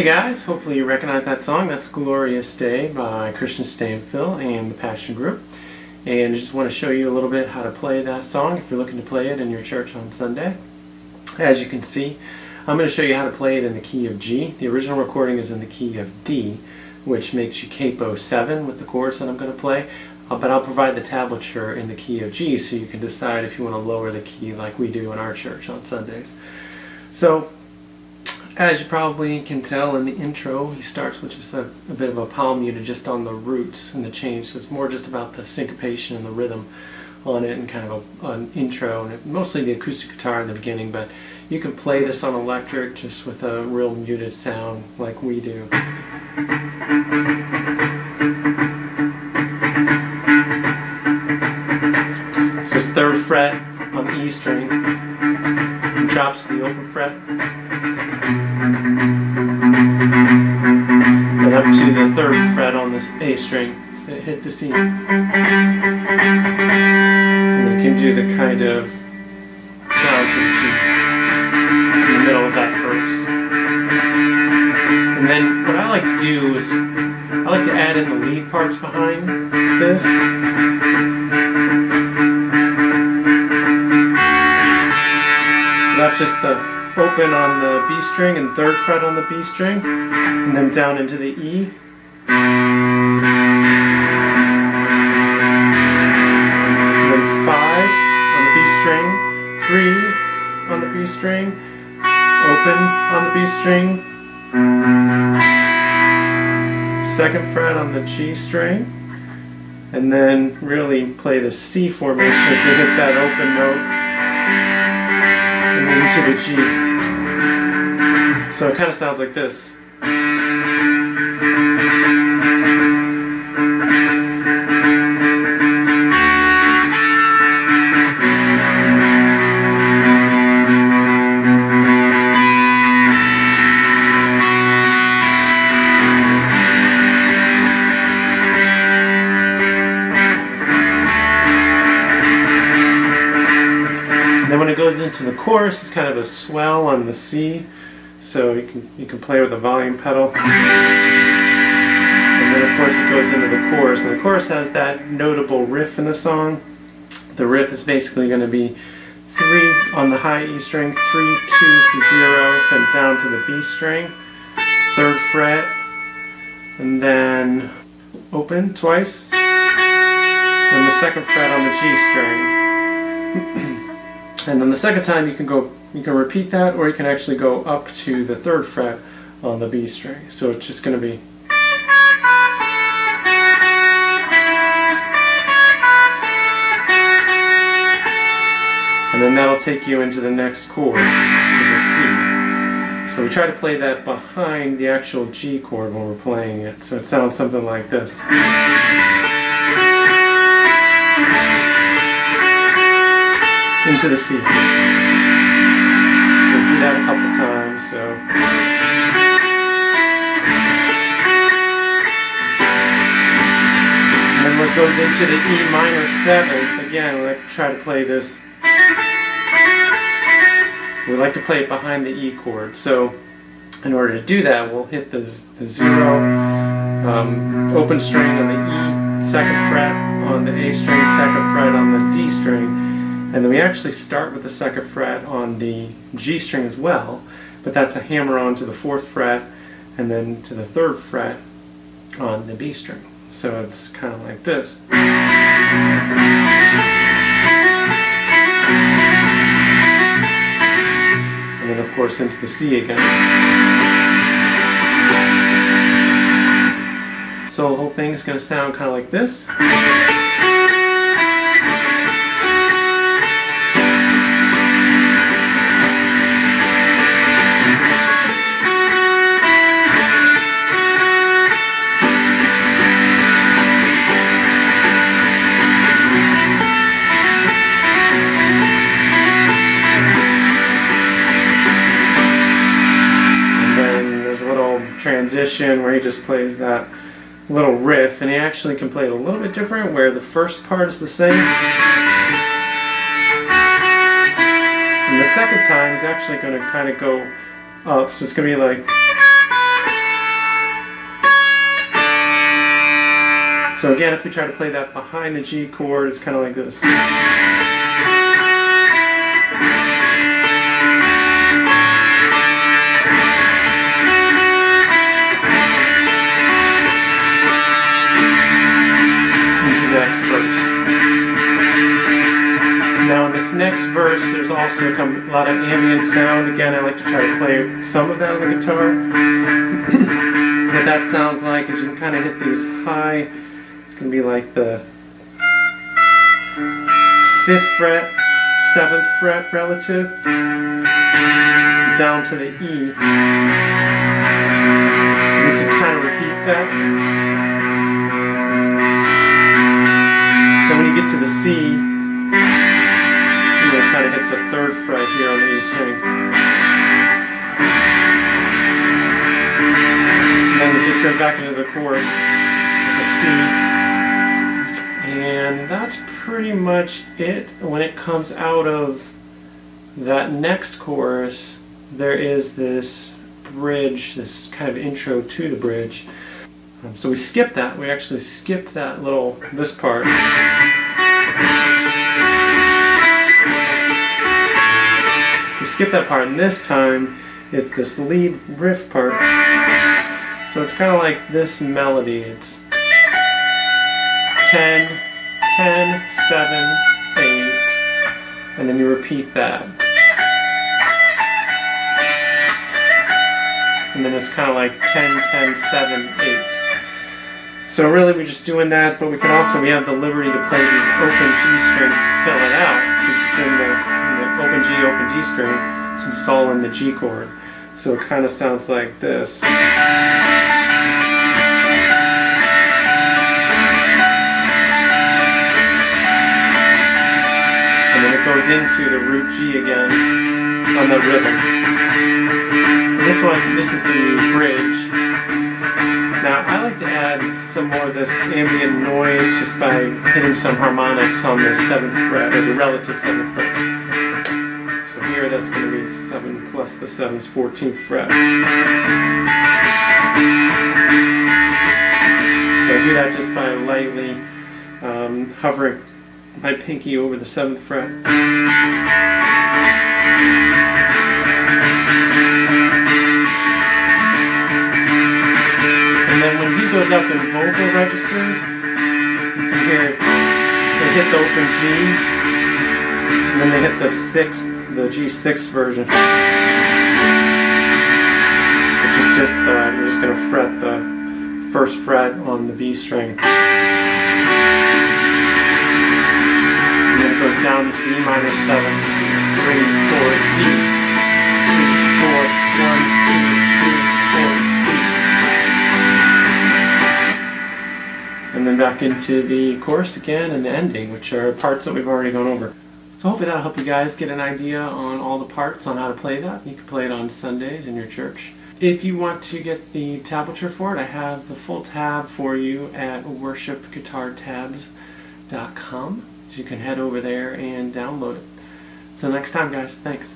guys, hopefully you recognize that song. That's Glorious Day by Kristian Stanfill and the Passion Group. And I just want to show you a little bit how to play that song if you're looking to play it in your church on Sunday. As you can see, I'm going to show you how to play it in the key of G. The original recording is in the key of D, which makes you capo 7 with the chords that I'm going to play. But I'll provide the tablature in the key of G so you can decide if you want to lower the key like we do in our church on Sundays. So, as you probably can tell in the intro, he starts with just a bit of a palm muted just on the roots and the change. So it's more just about the syncopation and the rhythm on it and kind of an intro, and mostly the acoustic guitar in the beginning, but you can play this on electric just with a real muted sound like we do. So it's 3rd fret on the E string, and drops to the open fret, then up to the 3rd fret on the A string, so hit the C. And then you can do the kind of down to the G in the middle of that verse. And then what I like to do is I like to add in the lead parts behind this. So that's just the open on the B string and 3rd fret on the B string, and then down into the E. And then 5 on the B string, 3 on the B string, open on the B string, 2nd fret on the G string, and then really play the C formation to hit that open note and into the G. So it kind of sounds like this. Then when it goes into the chorus, it's kind of a swell on the C, so you can play with the volume pedal. And then of course it goes into the chorus, and the chorus has that notable riff in the song. The riff is basically going to be 3 on the high E string, 3, 2, 0, then down to the B string, 3rd fret, and then open twice, then the 2nd fret on the G string. And then the second time you can repeat that, or you can actually go up to the 3rd fret on the B string. So it's just going to be. And then that'll take you into the next chord, which is a C. So we try to play that behind the actual G chord when we're playing it. So it sounds something like this. Into the C. So do that a couple times. So and then when it goes into the E minor 7, again we like to try to play this. We like to play it behind the E chord. So in order to do that, we'll hit the 0 open string on the E 2nd fret on the A string, 2nd fret on the D string. And then we actually start with the 2nd fret on the G string as well, but that's a hammer on to the 4th fret and then to the 3rd fret on the B string. So it's kind of like this. And then of course into the C again. So the whole thing is going to sound kind of like this. Transition where he just plays that little riff, and he actually can play it a little bit different where the first part is the same and the second time is actually going to kind of go up, so it's going to be like So again, if we try to play that behind the G chord, it's kind of like this. Into the next verse. Now in this next verse, there's also a lot of ambient sound. Again, I like to try to play some of that on the guitar. What that sounds like is you can kind of hit these high, it's going to be like the 5th fret, 7th fret relative, down to the E. And you can kind of repeat that. Then when you get to the C, you're going to kind of hit the 3rd fret here on the E string. And then it just goes back into the chorus with a C. And that's pretty much it. When it comes out of that next chorus, there is this bridge, this kind of intro to the bridge. So we skip that. We actually skip that this part. We skip that part, and this time it's this lead riff part. So it's kind of like this melody. It's 10, 10, 7, 8, and then you repeat that. And then it's kind of like 10, 10, 7, 8. So really we're just doing that, but we have the liberty to play these open G strings to fill it out, since it's in the open G string, since it's all in the G chord. So it kind of sounds like this. And then it goes into the root G again on the rhythm. And this is the bridge. Now I like to add some more of this ambient noise just by hitting some harmonics on the 7th fret, or the relative 7th fret. So here that's going to be 7 plus the 7's 14th fret. So I do that just by lightly hovering my pinky over the 7th fret. And then when he goes up in vocal registers, you can hear they hit the open G, and then they hit the G6 version, which is just you're just going to fret the 1st fret on the B string. And then it goes down to E minor 7, 2, 3, 4, D, 3, 4, 1, 2, 3, 4, C. And then back into the chorus again and the ending, which are parts that we've already gone over. So hopefully that'll help you guys get an idea on all the parts on how to play that. You can play it on Sundays in your church. If you want to get the tablature for it, I have the full tab for you at worshipguitartabs.com. So you can head over there and download it. Until next time, guys, thanks.